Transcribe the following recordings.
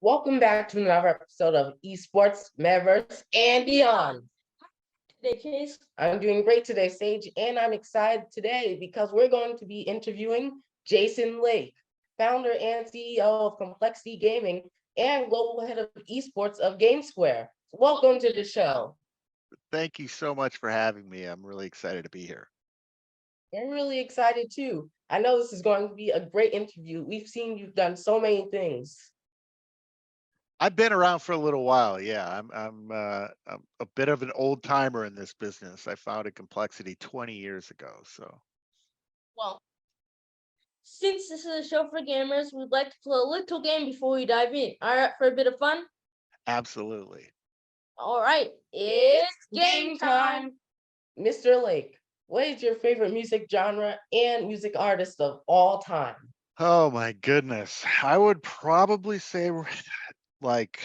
Welcome back to another episode of Esports, Metaverse, and Beyond. Today, Case, I'm doing great today, Sage, and I'm excited today because we're going to be interviewing Jason Lake, founder and CEO of Complexity Gaming and global head of esports of Gamesquare. Welcome to the show. Thank you so much for having me. I'm really excited to be here. I'm really excited too. I know this is going to be a great interview. We've seen you've done so many things. I've been around for a little while. Yeah, I'm a bit of an old timer in this business. I founded Complexity 20 years ago. So Well, since this is a show for gamers, we'd like to play a little game before we dive in. All right, for a bit of fun? absolutely. All right, it's game time. Mr. Lake, what is your favorite music genre and music artist of all time? Oh my goodness. I would probably say like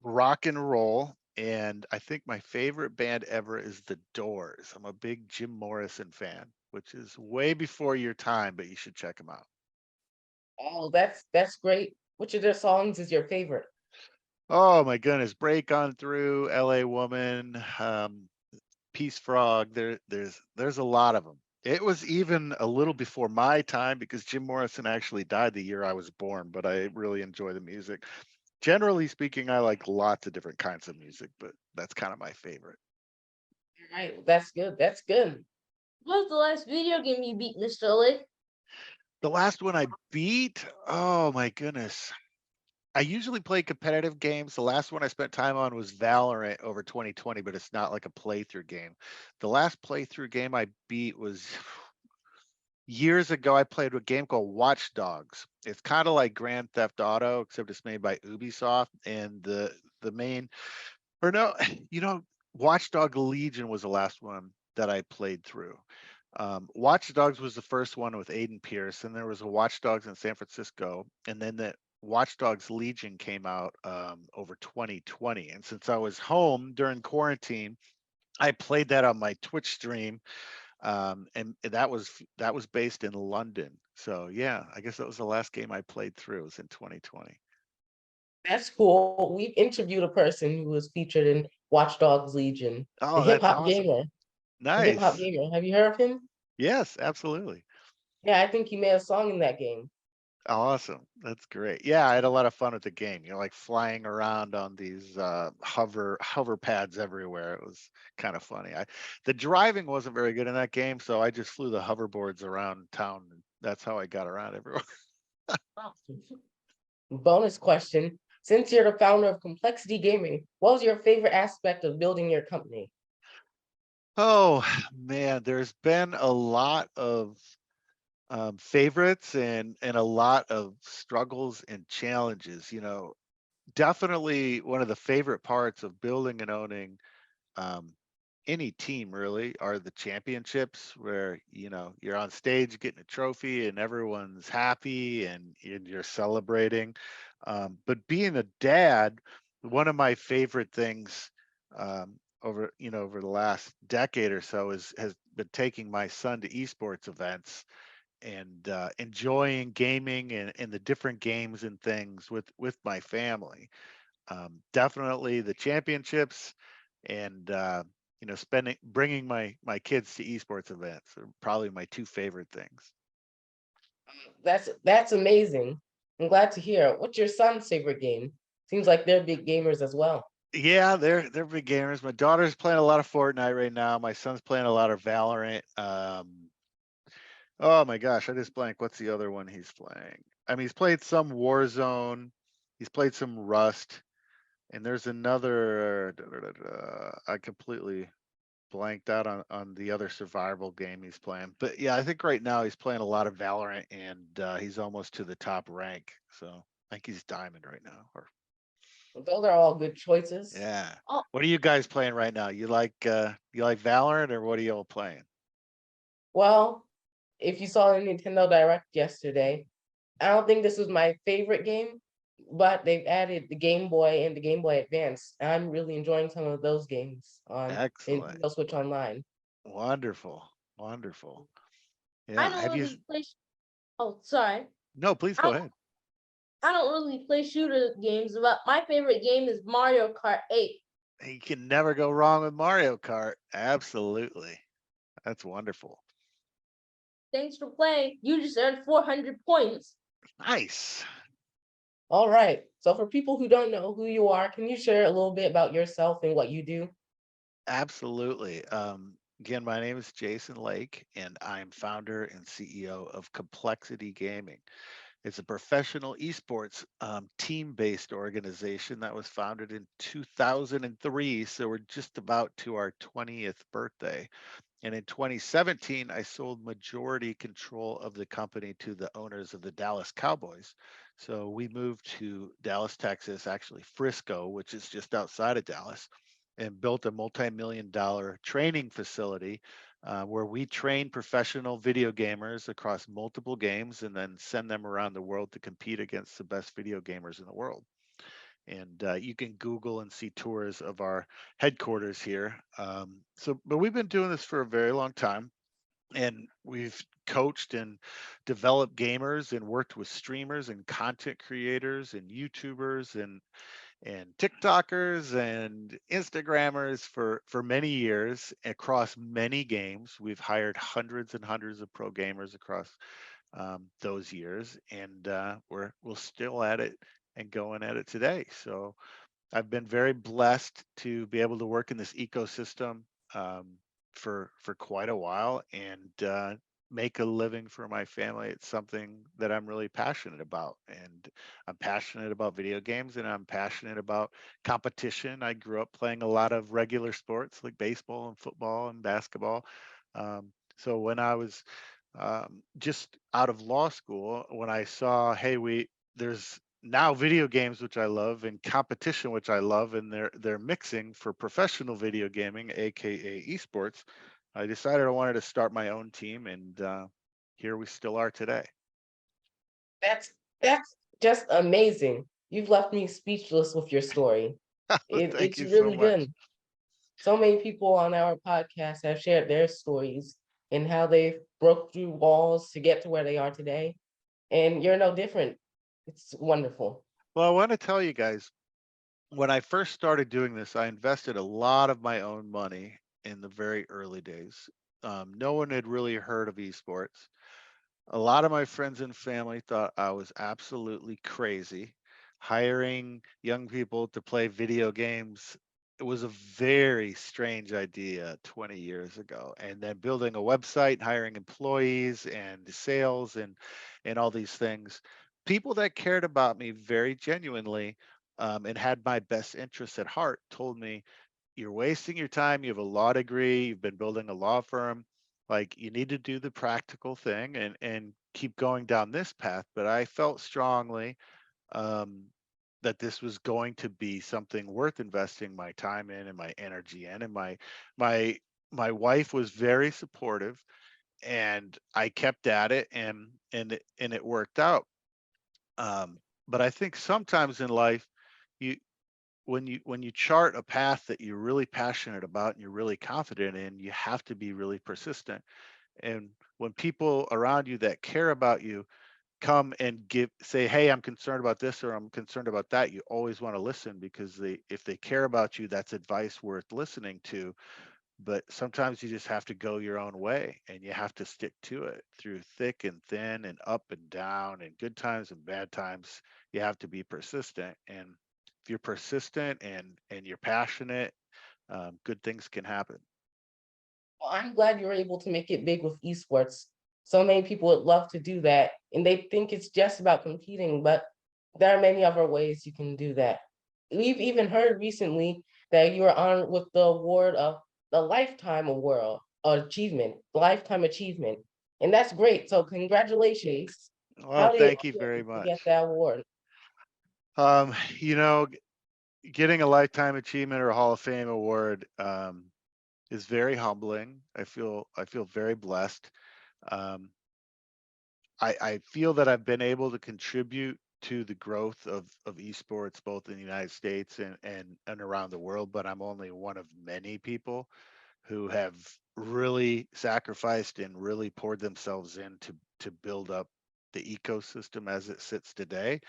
rock and roll. And I think my favorite band ever is The Doors. I'm a big Jim Morrison fan, which is way before your time, but you should check them out. Oh, that's great. Which of their songs is your favorite? Oh my goodness, Break On Through, LA Woman, Peace Frog. There's a lot of them. It was even a little before my time because Jim Morrison actually died the year I was born, but I really enjoy the music. Generally speaking, I like lots of different kinds of music, but that's kind of my favorite. All right, that's good. That's good. What was the last video game you beat, Mr. Lake? The last one I beat, oh my goodness. I usually play competitive games. The last one I spent time on was Valorant over 2020, but it's not like a playthrough game. The last playthrough game I beat was years ago. I played a game called Watch Dogs. It's kind of like Grand Theft Auto, except it's made by Ubisoft. And the main, or no, you know, Watch Dog Legion was the last one that I played through. Watch Dogs was the first one with Aiden Pierce, and there was a Watch Dogs in San Francisco, and then the Watch Dogs Legion came out over 2020. And since I was home during quarantine, I played that on my Twitch stream, and that was based in London. So yeah, I guess that was the last game I played through. It was in 2020. That's cool. We've interviewed a person who was featured in Watch Dogs Legion, the Oh, hip that's hop awesome. gamer. The hip hop Nice. gamer. Have you heard of him? Yes, absolutely. Yeah, I think he made a song in that game. Awesome. That's great. Yeah, I had a lot of fun with the game. Like flying around on these hover pads everywhere. It was kind of funny. The driving wasn't very good in that game, so I just flew the hoverboards around town, and that's how I got around everywhere. Wow. Bonus question. Since you're the founder of Complexity Gaming, what was your favorite aspect of building your company? Oh man, there's been a lot of favorites and a lot of struggles and challenges. Definitely one of the favorite parts of building and owning um, any team really are the championships where you're on stage getting a trophy and everyone's happy and you're celebrating. But being a dad, one of my favorite things over the last decade or so has been taking my son to esports events and enjoying gaming and the different games and things with my family. Definitely the championships and spending bringing my kids to esports events are probably my two favorite things. That's amazing. I'm glad to hear. What's your son's favorite game? Seems like they're big gamers as well. Yeah, they're big gamers. My daughter's playing a lot of Fortnite right now. My son's playing a lot of Valorant. Oh my gosh, I just blanked. What's the other one he's playing? I mean, he's played some Warzone. He's played some Rust. And there's another. I completely blanked out on the other survival game he's playing. But yeah, I think right now he's playing a lot of Valorant, and he's almost to the top rank. So I think he's diamond right now. Or Those are all good choices. yeah. Oh, What are you guys playing right now? You like Valorant, or what are you all playing? well, if you saw the Nintendo Direct yesterday, I don't think this was my favorite game, but they've added the Game Boy and the Game Boy Advance. I'm really enjoying some of those games on Excellent. Nintendo Switch Online. Wonderful. Wonderful. I Yeah. know the PlayStation. Oh, sorry. No, please I go ahead. I don't really play shooter games, but my favorite game is Mario Kart 8. You can never go wrong with Mario Kart. Absolutely. That's wonderful. Thanks for playing. You just earned 400 points. Nice. All right. So for people who don't know who you are, can you share a little bit about yourself and what you do? Absolutely. Again, my name is Jason Lake, and I'm founder and CEO of Complexity Gaming. It's a professional esports team-based organization that was founded in 2003. So we're just about to our 20th birthday. And in 2017, I sold majority control of the company to the owners of the Dallas Cowboys. So we moved to Dallas, Texas, actually Frisco, which is just outside of Dallas, and built a multi-million dollar training facility where we train professional video gamers across multiple games and then send them around the world to compete against the best video gamers in the world. And you can Google and see tours of our headquarters here. But we've been doing this for a very long time, and we've coached and developed gamers and worked with streamers and content creators and YouTubers and TikTokers and Instagrammers for many years across many games. We've hired hundreds and hundreds of pro gamers across those years, and we're still at it and going at it today. So I've been very blessed to be able to work in this ecosystem um, for quite a while and make a living for my family. It's something that I'm really passionate about, and I'm passionate about video games, and I'm passionate about competition. I grew up playing a lot of regular sports like baseball and football and basketball. So when I was just out of law school, when I saw, hey, we there's now video games which I love and competition which I love, and they're mixing for professional video gaming, aka esports. I decided I wanted to start my own team, and here we still are today. That's just amazing. You've left me speechless with your story. Thank It's you so really much. good. So many people on our podcast have shared their stories and how they broke through walls to get to where they are today. And you're no different. It's wonderful. Well, I want to tell you guys, when I first started doing this, I invested a lot of my own money in the very early days. No one had really heard of esports. A lot of my friends and family thought I was absolutely crazy. Hiring young people to play video games, it was a very strange idea 20 years ago. And then building a website, hiring employees and sales and all these things. People that cared about me very genuinely and had my best interests at heart told me, you're wasting your time. You have a law degree. You've been building a law firm. Like, you need to do the practical thing and keep going down this path. But I felt strongly um, that this was going to be something worth investing my time in and my energy in. And my my wife was very supportive, and I kept at it, and it worked out. But I think sometimes in life, you when you chart a path that you're really passionate about and you're really confident in, you have to be really persistent. And when people around you that care about you come and give say, hey, I'm concerned about this or I'm concerned about that, you always want to listen, because they if they care about you, that's advice worth listening to. But sometimes you just have to go your own way, and you have to stick to it through thick and thin and up and down and good times and bad times. You have to be persistent, and if you're persistent and you're passionate, good things can happen. Well, I'm glad you're able to make it big with esports. So many people would love to do that, and they think it's just about competing, but there are many other ways you can do that. We've even heard recently that you were honored with the award of the Lifetime Award Achievement, Lifetime Achievement, and that's great. So congratulations. Well, How did thank you you very able to get much. that award? um, you know Getting a lifetime achievement or hall of fame award is very humbling. I feel very blessed. um, I feel that I've been able to contribute to the growth of esports both in the United States and around the world, but I'm only one of many people who have really sacrificed and really poured themselves in to build up the ecosystem as it sits today.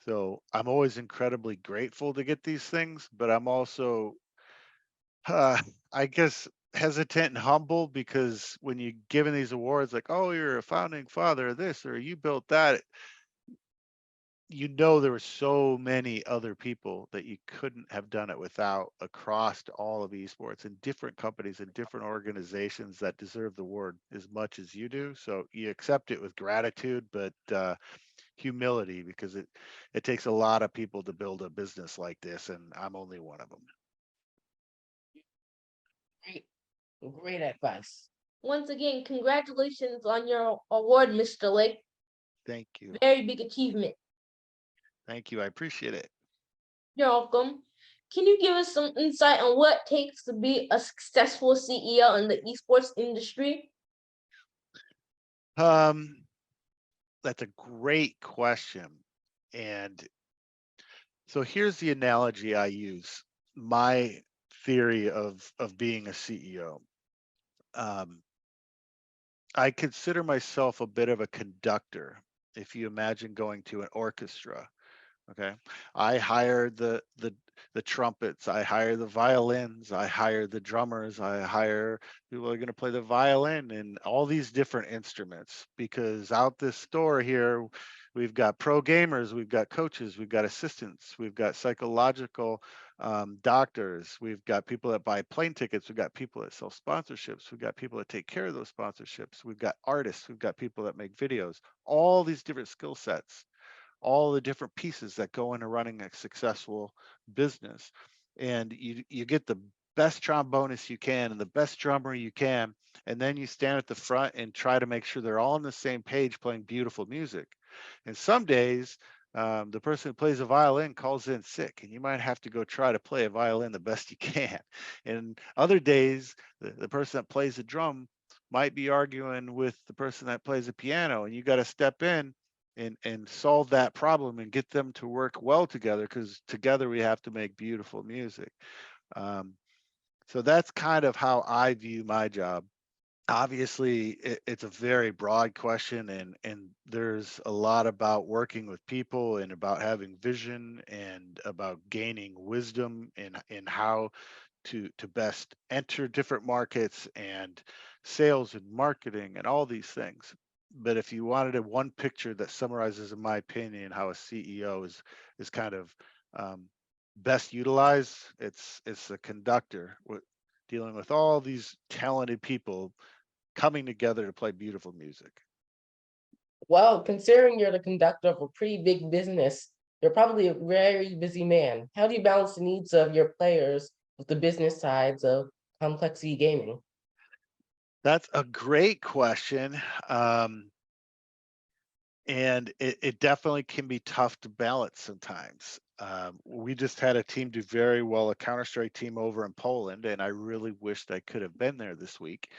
So I'm always incredibly grateful to get these things, but I'm also, I guess, hesitant and humble because when you're given these awards, like, oh, you're a founding father of this or you built that, there were so many other people that you couldn't have done it without across all of esports and different companies and different organizations that deserve the award as much as you do. So you accept it with gratitude, but humility, because it takes a lot of people to build a business like this, and I'm only one of them. Great, great advice. Once again, congratulations on your award, Mr. Lake. Thank you. Very big achievement. Thank you. I appreciate it. You're welcome. Can you give us some insight on what it takes to be a successful CEO in the esports industry? That's a great question. And so here's the analogy I use. My theory of being a CEO. I consider myself a bit of a conductor. If you imagine going to an orchestra, okay, I hire the trumpets, I hire the violins, I hire the drummers, I hire people who are going to play the violin and all these different instruments, because out this store here we've got pro gamers, we've got coaches, we've got assistants, we've got psychological doctors, we've got people that buy plane tickets, we've got people that sell sponsorships, we've got people that take care of those sponsorships, we've got artists, we've got people that make videos, all these different skill sets, all the different pieces that go into running a successful business. And you get the best trombonist you can and the best drummer you can, and then you stand at the front and try to make sure they're all on the same page playing beautiful music. And some days the person who plays a violin calls in sick, and you might have to go try to play a violin the best you can. And other days the person that plays the drum might be arguing with the person that plays the piano, and you got to step in and solve that problem and get them to work well together, because together we have to make beautiful music. Um, so that's kind of how I view my job. Obviously, it's a very broad question, and there's a lot about working with people and about having vision and about gaining wisdom in how to best enter different markets and sales and marketing and all these things. But if you wanted a one picture that summarizes, in my opinion, how a CEO is kind of um, best utilized, it's a conductor dealing with all these talented people coming together to play beautiful music. Well, considering you're the conductor of a pretty big business, you're probably a very busy man. How do you balance the needs of your players with the business sides of complexity gaming? That's a great question. And it definitely can be tough to balance sometimes. We just had a team do very well, a Counter-Strike team over in Poland, and I really wished I could have been there this week.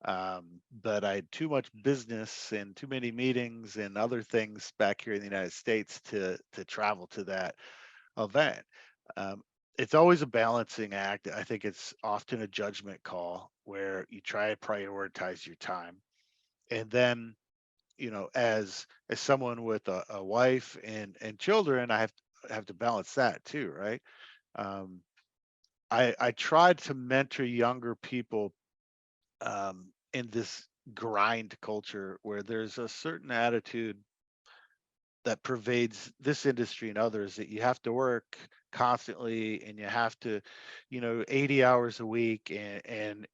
But I had too much business and too many meetings and other things back here in the United States to travel to that event. Um, it's always a balancing act. I think it's often a judgment call where you try to prioritize your time. And then, as someone with a wife and children, I have to balance that too, right? Um, I tried to mentor younger people in this grind culture where there's a certain attitude that pervades this industry and others, that you have to work constantly and you have to 80 hours a week, and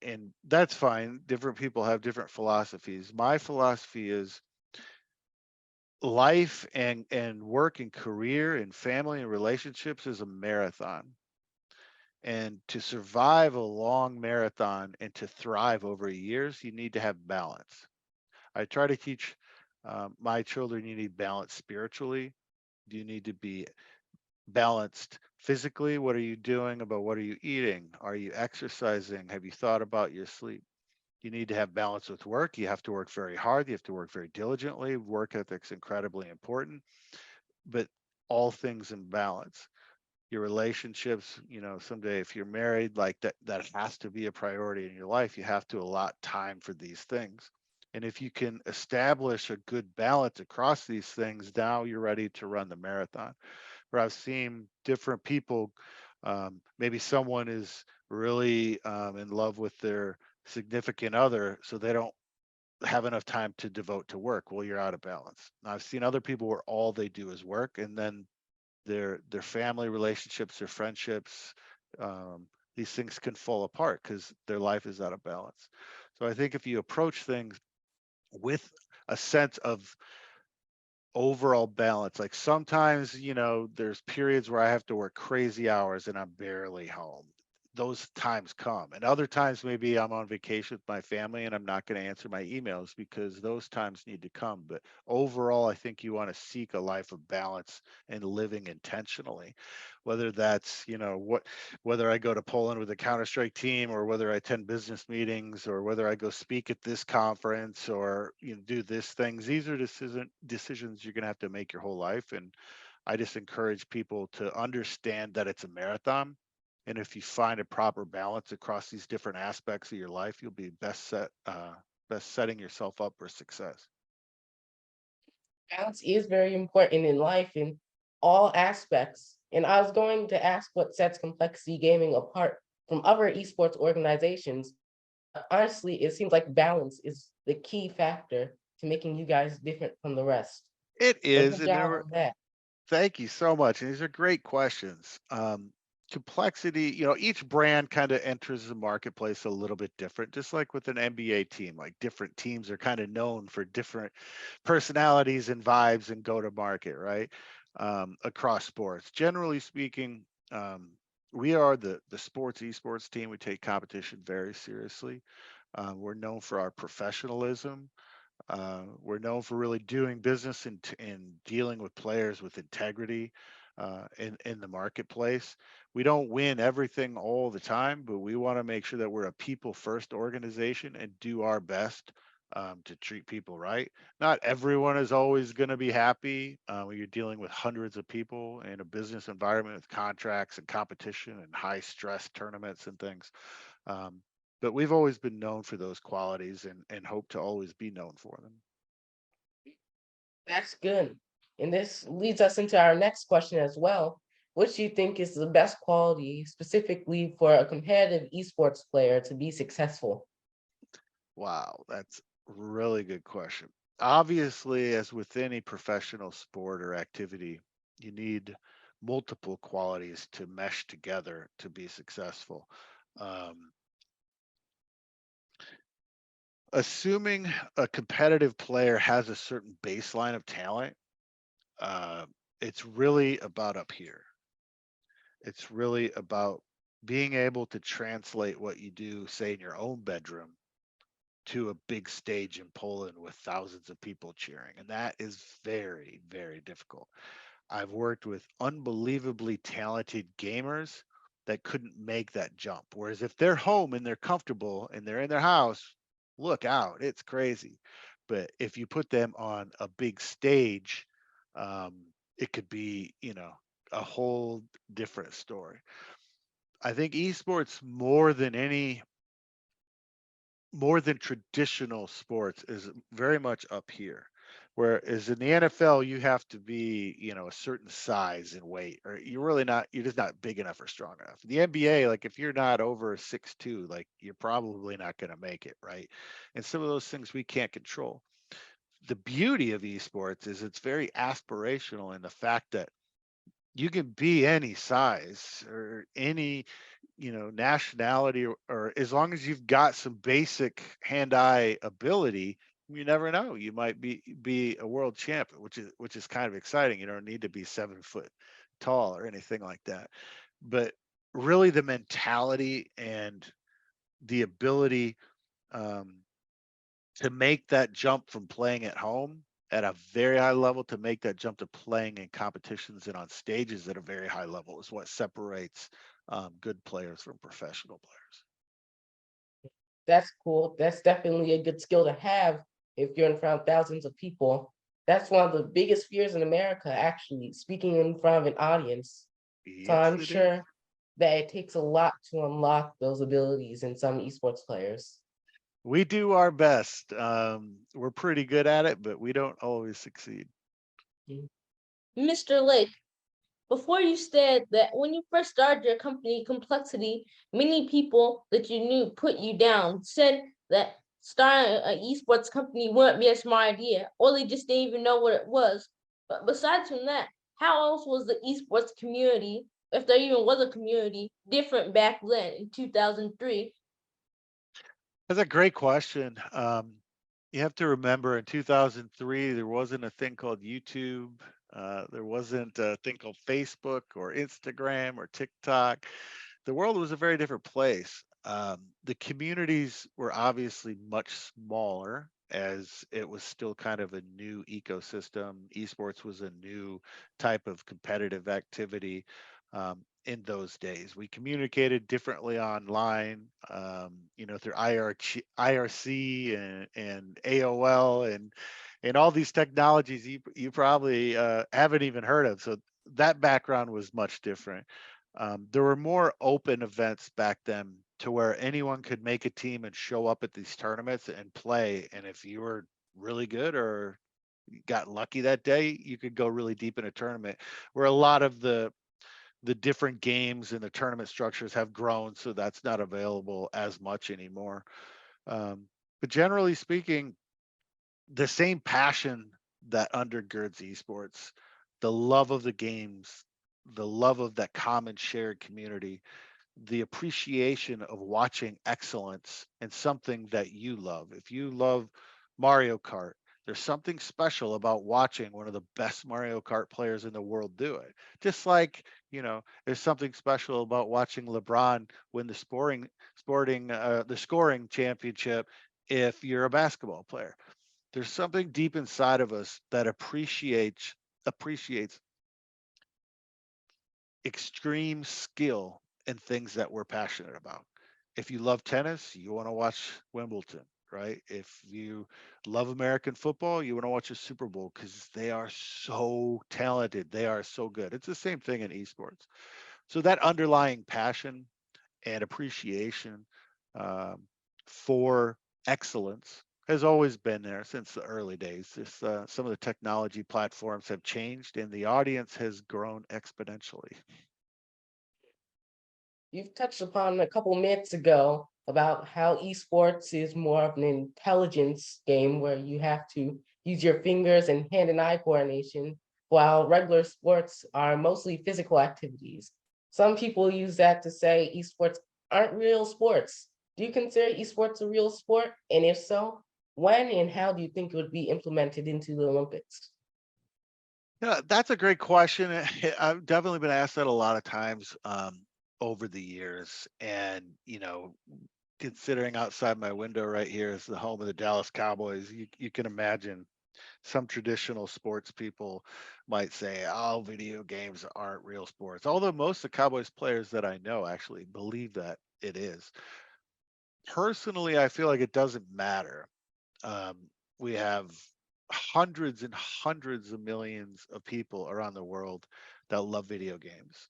that's fine. Different people have different philosophies. My philosophy is life and work and career and family and relationships is a marathon, and to survive a long marathon and to thrive over years, you need to have balance. I try to teach my children, you need balance spiritually. You need to be balanced physically. What are you doing? About what are you eating? Are you exercising? Have you thought about your sleep? You need to have balance with work. You have to work very hard. You have to work very diligently. Work ethic's incredibly important, but all things in balance. Your relationships, someday if you're married, like that has to be a priority in your life. You have to allot time for these things. And if you can establish a good balance across these things, now you're ready to run the marathon. Where I've seen different people, maybe someone is really in love with their significant other, so they don't have enough time to devote to work. Well, you're out of balance. Now, I've seen other people where all they do is work, and then their family relationships, their friendships, um, these things can fall apart because their life is out of balance. So I think if you approach things with a sense of overall balance, like sometimes, there's periods where I have to work crazy hours and I'm barely home. Those times come. And other times, maybe I'm on vacation with my family and I'm not going to answer my emails because those times need to come. But overall, I think you want to seek a life of balance and living intentionally, whether that's, whether I go to Poland with a Counter-Strike team, or whether I attend business meetings, or whether I go speak at this conference, or do this things. These are decisions you're going to have to make your whole life. And I just encourage people to understand that it's a marathon. And if you find a proper balance across these different aspects of your life, you'll be best setting yourself up for success. Balance is very important in life in all aspects. And I was going to ask what sets Complexity Gaming apart from other esports organizations. Honestly, it seems like balance is the key factor to making you guys different from the rest. It So is, good and job on that. thank you so much. And these are great questions. Complexity, each brand kind of enters the marketplace a little bit different, just like with an NBA team. Like different teams are kind of known for different personalities and vibes and go to market, right? Across sports. Generally speaking, we are the sports esports team. We take competition very seriously. We're known for our professionalism. We're known for really doing business and dealing with players with integrity in the marketplace. We don't win everything all the time, but we want to make sure that we're a people first organization and do our best to treat people right. Not everyone is always going to be happy when you're dealing with hundreds of people in a business environment with contracts and competition and high stress tournaments and things. Um, but we've always been known for those qualities and hope to always be known for them. That's good. And this leads us into our next question as well. What do you think is the best quality specifically for a competitive esports player to be successful? Wow, that's a really good question. Obviously, as with any professional sport or activity, you need multiple qualities to mesh together to be successful. Um, Assuming a competitive player has a certain baseline of talent, uh, it's really about up here. It's really about being able to translate what you do, say, in your own bedroom to a big stage in Poland with thousands of people cheering. And that is very, very difficult. I've worked with unbelievably talented gamers that couldn't make that jump. Whereas if they're home and they're comfortable and they're in their house, look out, it's crazy. But if you put them on a big stage, it could be, a whole different story. I think esports more than traditional sports is very much up here. Whereas in the NFL, you have to be, a certain size and weight, or you're just not big enough or strong enough. The NBA, like if you're not over 6'2", like you're probably not going to make it, right? And some of those things we can't control. The beauty of esports is it's very aspirational in the fact that you can be any size or any nationality, or as long as you've got some basic hand-eye ability, you never know, you might be a world champion, which is kind of exciting. You don't need to be 7 foot tall or anything like that, but really the mentality and the ability um, to make that jump from playing at home at a very high level to make that jump to playing in competitions and on stages at a very high level is what separates good players from professional players. That's cool. That's definitely a good skill to have if you're in front of thousands of people. That's one of the biggest fears in America, actually, speaking in front of an audience. So Yes, I'm it is. sure that it takes a lot to unlock those abilities in some esports players. We do our best. We're pretty good at it, but we don't always succeed. Mr. Lake, before you said that when you first started your company, Complexity, many people that you knew put you down, said that starting an esports company wouldn't be a smart idea, or they just didn't even know what it was. But besides from that, how else was the esports community, if there even was a community, different back then in 2003? That's a great question. You have to remember in 2003, there wasn't a thing called YouTube. There wasn't a thing called Facebook or Instagram or TikTok. The world was a very different place. The communities were obviously much smaller as it was still kind of a new ecosystem. Esports was a new type of competitive activity in those days. We communicated differently online, through IRC and AOL and all these technologies you probably haven't even heard of. So that background was much different. There were more open events back then to where anyone could make a team and show up at these tournaments and play. And if you were really good or got lucky that day, you could go really deep in a tournament. Where a lot of the different games and the tournament structures have grown, so that's not available as much anymore. But generally speaking, the same passion that undergirds esports, the love of the games, the love of that common shared community, the appreciation of watching excellence in something that you love. If you love Mario Kart, there's something special about watching one of the best Mario Kart players in the world do it. Just like, there's something special about watching LeBron win the scoring championship if you're a basketball player. There's something deep inside of us that appreciates extreme skill in things that we're passionate about. If you love tennis, you want to watch Wimbledon, right? If you love American football, you want to watch a Super Bowl because they are so talented. They are so good. It's the same thing in esports. So that underlying passion and appreciation um, for excellence has always been there since the early days. Some of the technology platforms have changed and the audience has grown exponentially. You've touched upon a couple minutes ago about how esports is more of an intelligence game where you have to use your fingers and hand and eye coordination, while regular sports are mostly physical activities. Some people use that to say esports aren't real sports. Do you consider esports a real sport? And if so, when and how do you think it would be implemented into the Olympics? Yeah, that's a great question. I've definitely been asked that a lot of times over the years. And, considering outside my window right here is the home of the Dallas Cowboys, you can imagine some traditional sports people might say, oh, video games aren't real sports. Although most of the Cowboys players that I know actually believe that it is. Personally, I feel like it doesn't matter. Um, we have hundreds and hundreds of millions of people around the world that love video games,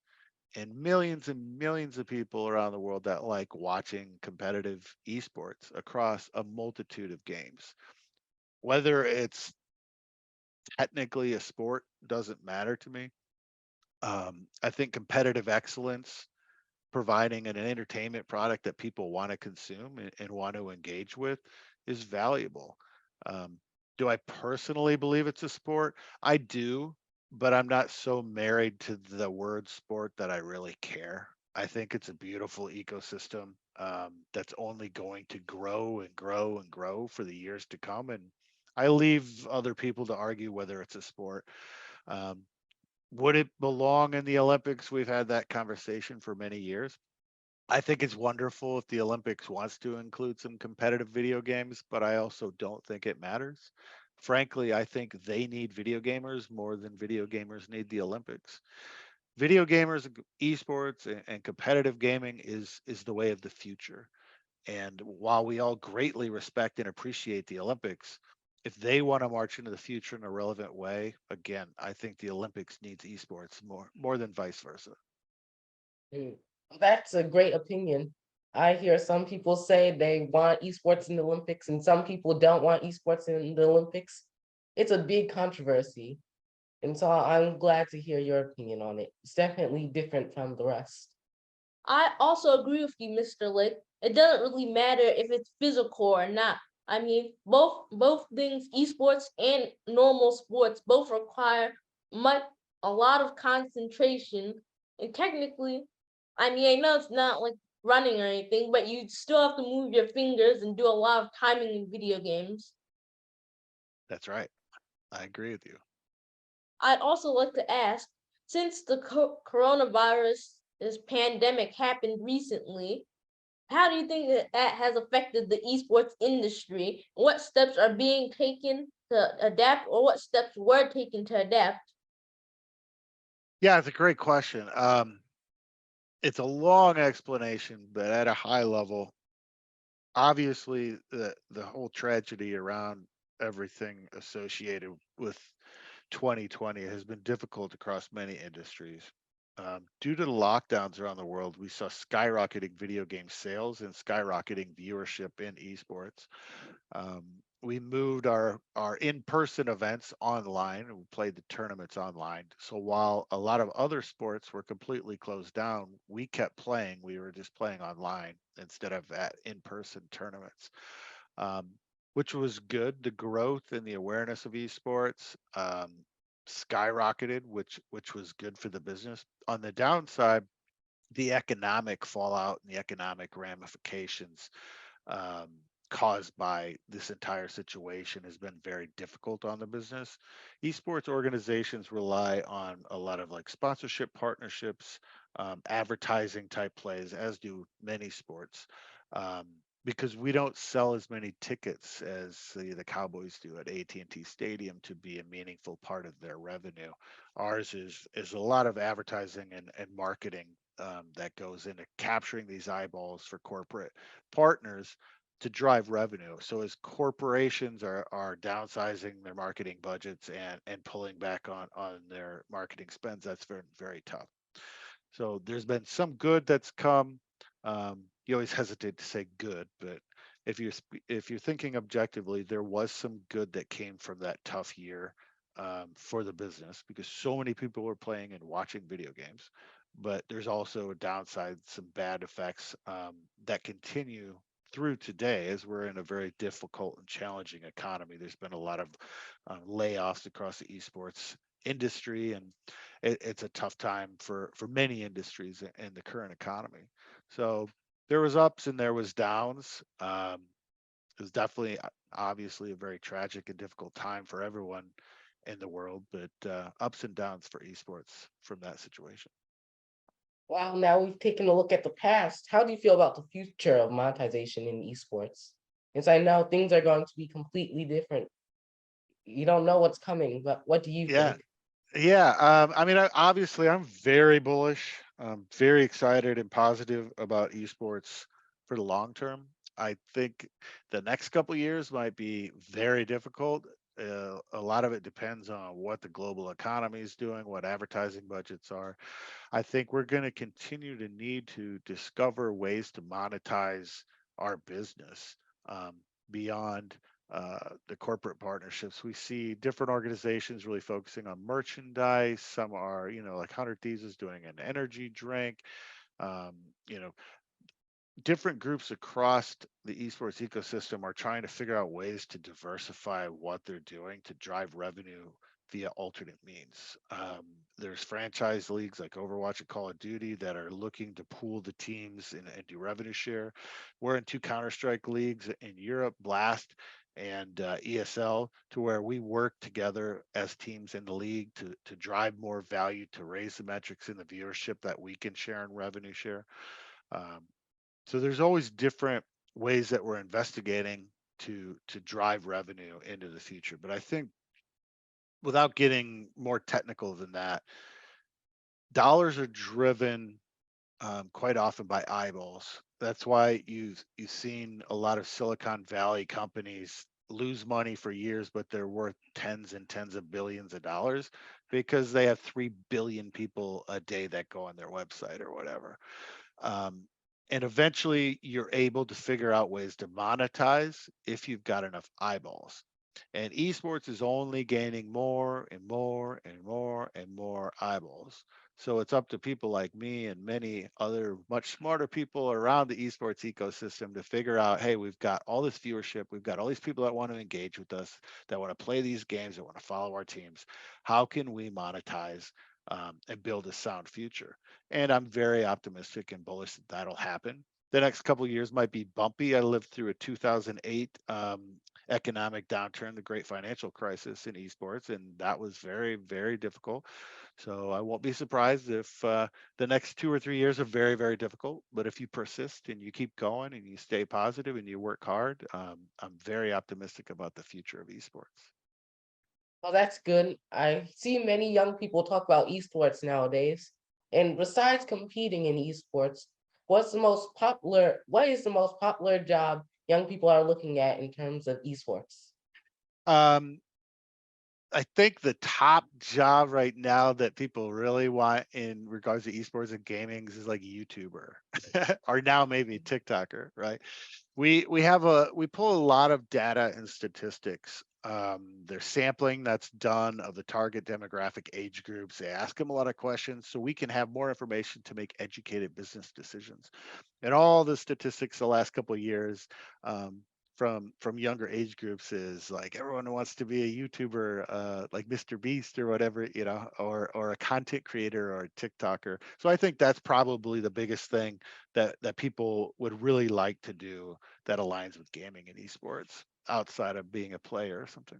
and millions of people around the world that like watching competitive esports across a multitude of games. Whether it's technically a sport doesn't matter to me. I think competitive excellence, providing an entertainment product that people want to consume and want to engage with, is valuable. Um, do I personally believe it's a sport? I do, but I'm not so married to the word sport that I really care. I think it's a beautiful ecosystem that's only going to grow and grow and grow for the years to come. And I leave other people to argue whether it's a sport. Um, would it belong in the Olympics? We've had that conversation for many years. I think it's wonderful if the Olympics wants to include some competitive video games, but I also don't think it matters. Frankly, I think they need video gamers more than video gamers need the Olympics. Video gamers, esports, and competitive gaming is the way of the future. And while we all greatly respect and appreciate the Olympics, if they want to march into the future in a relevant way, again, I think the Olympics needs esports more than vice versa. Mm, that's a great opinion. I hear some people say they want esports in the Olympics and some people don't want esports in the Olympics. It's a big controversy. And so I'm glad to hear your opinion on it. It's definitely different from the rest. I also agree with you, Mr. Lick. It doesn't really matter if it's physical or not. I mean, both things, esports and normal sports, both require much a lot of concentration. And technically, I mean, I know it's not like running or anything, but you still have to move your fingers and do a lot of timing in video games. That's right. I agree with you. I'd also like to ask, since the coronavirus, this pandemic happened recently, how do you think that has affected the esports industry? What steps are being taken to adapt, or what steps were taken to adapt? Yeah, it's a great question. It's a long explanation, but at a high level, obviously the whole tragedy around everything associated with 2020 has been difficult across many industries. Due to the lockdowns around the world, we saw skyrocketing video game sales and skyrocketing viewership in esports. Um, we moved our in-person events online and we played the tournaments online. So while a lot of other sports were completely closed down, we kept playing. We were just playing online instead of at in-person tournaments, um, which was good. The growth and the awareness of esports skyrocketed, which was good for the business. On the downside, the economic fallout and the economic ramifications um, caused by this entire situation has been very difficult on the business. Esports organizations rely on a lot of like sponsorship partnerships, advertising type plays, as do many sports. Um, because we don't sell as many tickets as the Cowboys do at AT&T Stadium to be a meaningful part of their revenue. Ours is a lot of advertising and marketing that goes into capturing these eyeballs for corporate partners to drive revenue. So as corporations are downsizing their marketing budgets and pulling back on their marketing spends, that's very very tough. So there's been some good that's come. You always hesitate to say good, but if you're thinking objectively, there was some good that came from that tough year for the business because so many people were playing and watching video games. But there's also a downside, some bad effects that continue through today as we're in a very difficult and challenging economy. There's been a lot of layoffs across the esports industry, and it's a tough time for many industries in the current economy. So there was ups and there was downs. It was definitely obviously a very tragic and difficult time for everyone in the world, but ups and downs for esports from that situation. Wow, now we've taken a look at the past. How do you feel about the future of monetization in esports? Since I know things are going to be completely different. You don't know what's coming, but what do you Yeah, think? yeah. I mean, obviously, I'm very bullish. I'm very excited and positive about esports for the long term. I think the next couple years might be very difficult. A lot of it depends on what the global economy is doing, what advertising budgets are. I think we're going to continue to need to discover ways to monetize our business beyond the corporate partnerships. We see different organizations really focusing on merchandise. Some are, like 100 Thieves is doing an energy drink. Um, you know, different groups across the esports ecosystem are trying to figure out ways to diversify what they're doing to drive revenue via alternate means. There's franchise leagues like Overwatch and Call of Duty that are looking to pool the teams and do revenue share. We're in two Counter-Strike leagues in Europe, Blast and ESL, to where we work together as teams in the league to drive more value, to raise the metrics in the viewership that we can share and revenue share. Um, so there's always different ways that we're investigating to drive revenue into the future. But I think without getting more technical than that, dollars are driven quite often by eyeballs. That's why you've seen a lot of Silicon Valley companies lose money for years, but they're worth tens and tens of billions of dollars because they have 3 billion people a day that go on their website or whatever. Um, And eventually you're able to figure out ways to monetize if you've got enough eyeballs. And esports is only gaining more and more and more and more eyeballs. So it's up to people like me and many other much smarter people around the esports ecosystem to figure out, hey, we've got all this viewership, we've got all these people that want to engage with us, that want to play these games, that want to follow our teams. How can we monetize and build a sound future? And I'm very optimistic and bullish that that'll happen. The next couple of years might be bumpy. I lived through a 2008 economic downturn, the great financial crisis in esports, and that was very, very difficult. So I won't be surprised if the next 2 or 3 years are very, very difficult. But if you persist and you keep going and you stay positive and you work hard, I'm very optimistic about the future of esports. Well, that's good. I see many young people talk about esports nowadays. And besides competing in esports, what is the most popular job young people are looking at in terms of esports? Um, I think the top job right now that people really want in regards to esports and gaming is like YouTuber or now maybe TikToker, right? We pull a lot of data and statistics. There's sampling that's done of the target demographic age groups. They ask them a lot of questions so we can have more information to make educated business decisions. And all the statistics the last couple of years um, from younger age groups is like everyone wants to be a YouTuber, like Mr. Beast or whatever, or a content creator or a TikToker. So I think that's probably the biggest thing that people would really like to do that aligns with gaming and esports outside of being a player or something.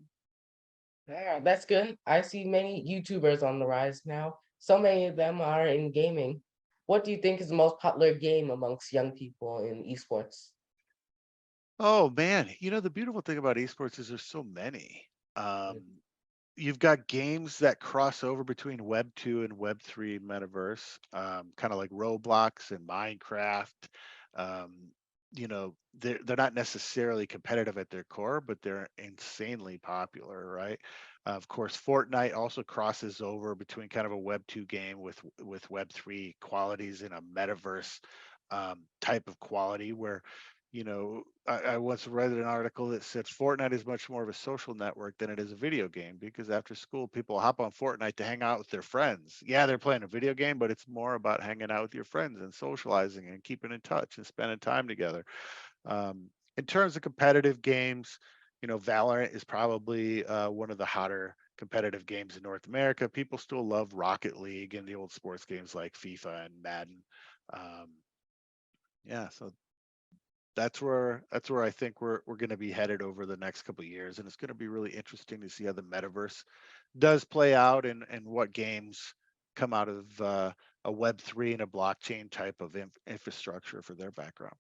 Yeah, that's good. I see many YouTubers on the rise now. So many of them are in gaming. What do you think is the most popular game amongst young people in esports? Oh man, the beautiful thing about esports is there's so many. Um, you've got games that cross over between Web 2 and Web 3 metaverse, kind of like Roblox and Minecraft. Um, they're not necessarily competitive at their core, but they're insanely popular, right? Of course, Fortnite also crosses over between kind of a Web 2 game with Web 3 qualities in a metaverse type of quality where I once read an article that said Fortnite is much more of a social network than it is a video game because after school, people hop on Fortnite to hang out with their friends. Yeah, they're playing a video game, but it's more about hanging out with your friends and socializing and keeping in touch and spending time together. In terms of competitive games, Valorant is probably one of the hotter competitive games in North America. People still love Rocket League and the old sports games like FIFA and Madden. Um, yeah, so that's where I think we're going to be headed over the next couple of years, and it's going to be really interesting to see how the metaverse does play out and what games come out of a Web 3 and a blockchain type of infrastructure for their background.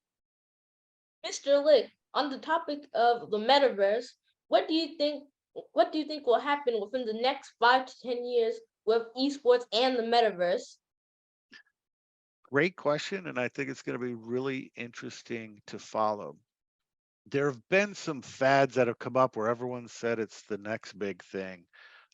Mr. Lick, on the topic of the metaverse, what do you think what do you think will happen within the next 5 to 10 years with esports and the metaverse? Great question, and I think it's going to be really interesting to follow. There have been some fads that have come up where everyone said it's the next big thing.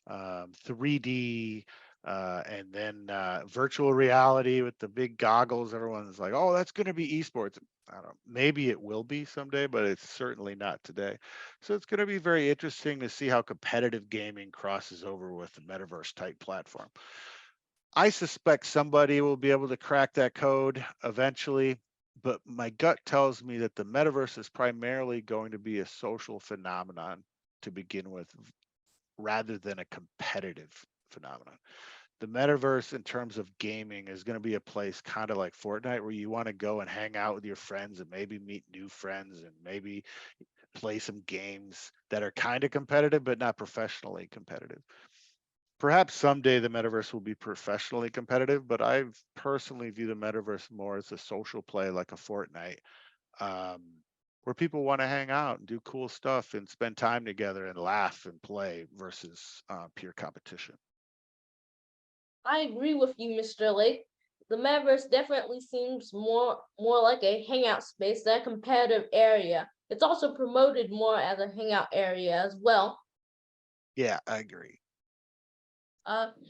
3D, and then virtual reality with the big goggles. Everyone's like, "Oh, that's going to be esports." I don't know. Maybe it will be someday, but it's certainly not today. So it's going to be very interesting to see how competitive gaming crosses over with the metaverse type platform. I suspect somebody will be able to crack that code eventually, but my gut tells me that the metaverse is primarily going to be a social phenomenon to begin with rather than a competitive phenomenon. The metaverse, in terms of gaming, is going to be a place kind of like Fortnite where you want to go and hang out with your friends and maybe meet new friends and maybe play some games that are kind of competitive, but not professionally competitive. Perhaps someday the metaverse will be professionally competitive, but I personally view the metaverse more as a social play like a Fortnite, um, where people want to hang out and do cool stuff and spend time together and laugh and play versus pure competition. I agree with you, Mr. Lake. The metaverse definitely seems more like a hangout space than a competitive area. It's also promoted more as a hangout area as well. Yeah, I agree.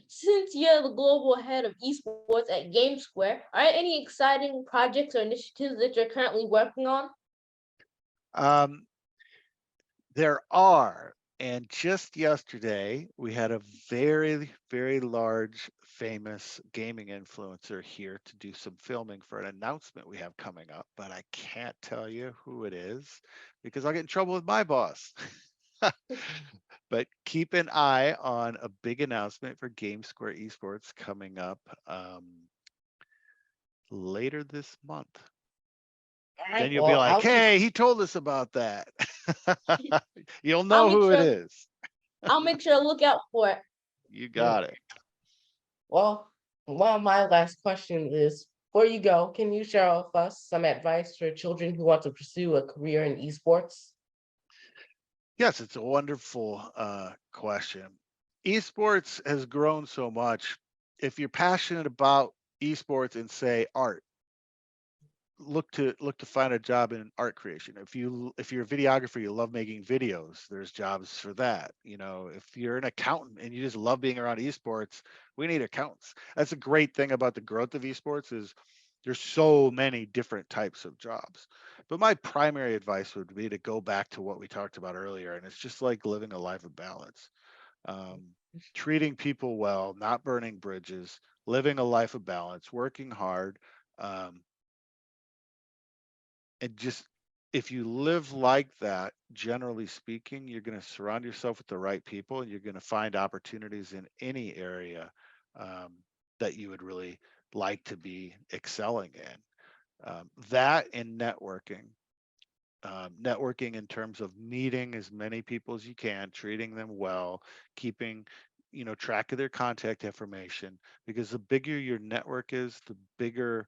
Since you're the global head of esports at Gamesquare, are there any exciting projects or initiatives that you're currently working on? Um, there are, and just yesterday we had a very, very large, famous gaming influencer here to do some filming for an announcement we have coming up, but I can't tell you who it is because I'll get in trouble with my boss. But keep an eye on a big announcement for Gamesquare Esports coming up later this month. All Then right, you'll be well, like, I'll keep, hey, he told us about that. You'll I'll know make who it sure is. I'll make sure to look out for it. You got it. well, one of my last question is, before you go, can you share with us some advice for children who want to pursue a career in esports? Yes, it's a wonderful question. Esports has grown so much. If you're passionate about esports and say art, look to find a job in art creation. If you're a videographer, you love making videos, there's jobs for that. If you're an accountant and you just love being around esports, we need accountants. That's a great thing about the growth of esports is there's so many different types of jobs. But my primary advice would be to go back to what we talked about earlier, and it's just like living a life of balance. um, Treating people well, not burning bridges, living a life of balance, working hard. um, and just if you live like that, generally speaking, you're going to surround yourself with the right people and you're going to find opportunities in any area um, that you would really like to be excelling in. That and networking in terms of meeting as many people as you can, treating them well, keeping track of their contact information, because the bigger your network is, the bigger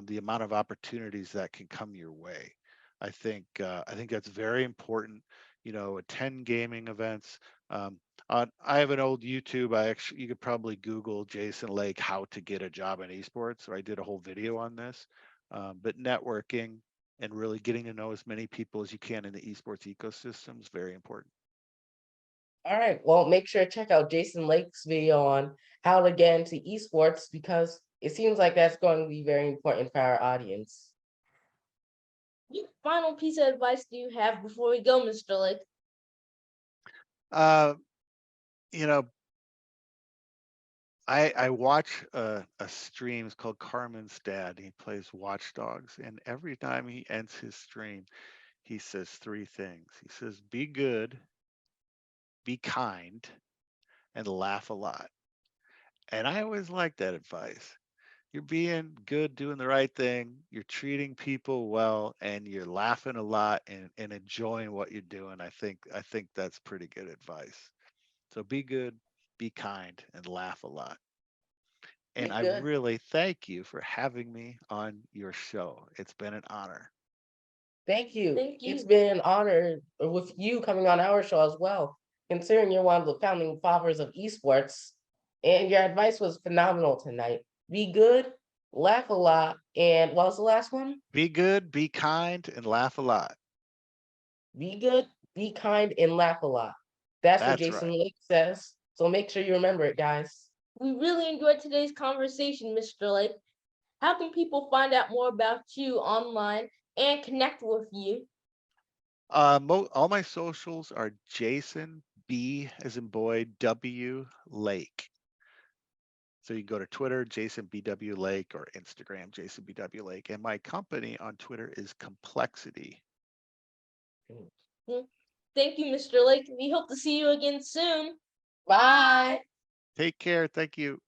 the amount of opportunities that can come your way. I think that's very important. Attend gaming events. um, I have an old YouTube. You could probably Google Jason Lake how to get a job in esports, or I did a whole video on this. But networking and really getting to know as many people as you can in the esports ecosystem is very important. All right, well, make sure to check out Jason Lake's video on how to get into esports because it seems like that's going to be very important for our audience. What final piece of advice do you have before we go, Mr. Lake? Uh, you know, I watch a stream. It's called Carmen's Dad. He plays Watch Dogs, and every time he ends his stream, he says three things. He says, "Be good, be kind, and laugh a lot." And I always like that advice. You're being good, doing the right thing, you're treating people well, and you're laughing a lot and enjoying what you're doing. I think that's pretty good advice. So be good, be kind, and laugh a lot. And Be I good. really thank you for having me on your show. It's been an honor. Thank you. Thank It's you. been an honor with you coming on our show as well, considering you're one of the founding fathers of esports. And your advice was phenomenal tonight. Be good, laugh a lot, and what was the last one? Be good, be kind, and laugh a lot. Be good, be kind, and laugh a lot. That's what That's Jason right. Lake says. So make sure you remember it, guys. We really enjoyed today's conversation, Mr. Lake. How can people find out more about you online and connect with you? All my socials are Jason B as in boy W Lake. So you can go to Twitter, Jason BW Lake, or Instagram, Jason BW Lake. And my company on Twitter is Complexity. Thank you, Mr. Lake. We hope to see you again soon. Bye. Take care. Thank you.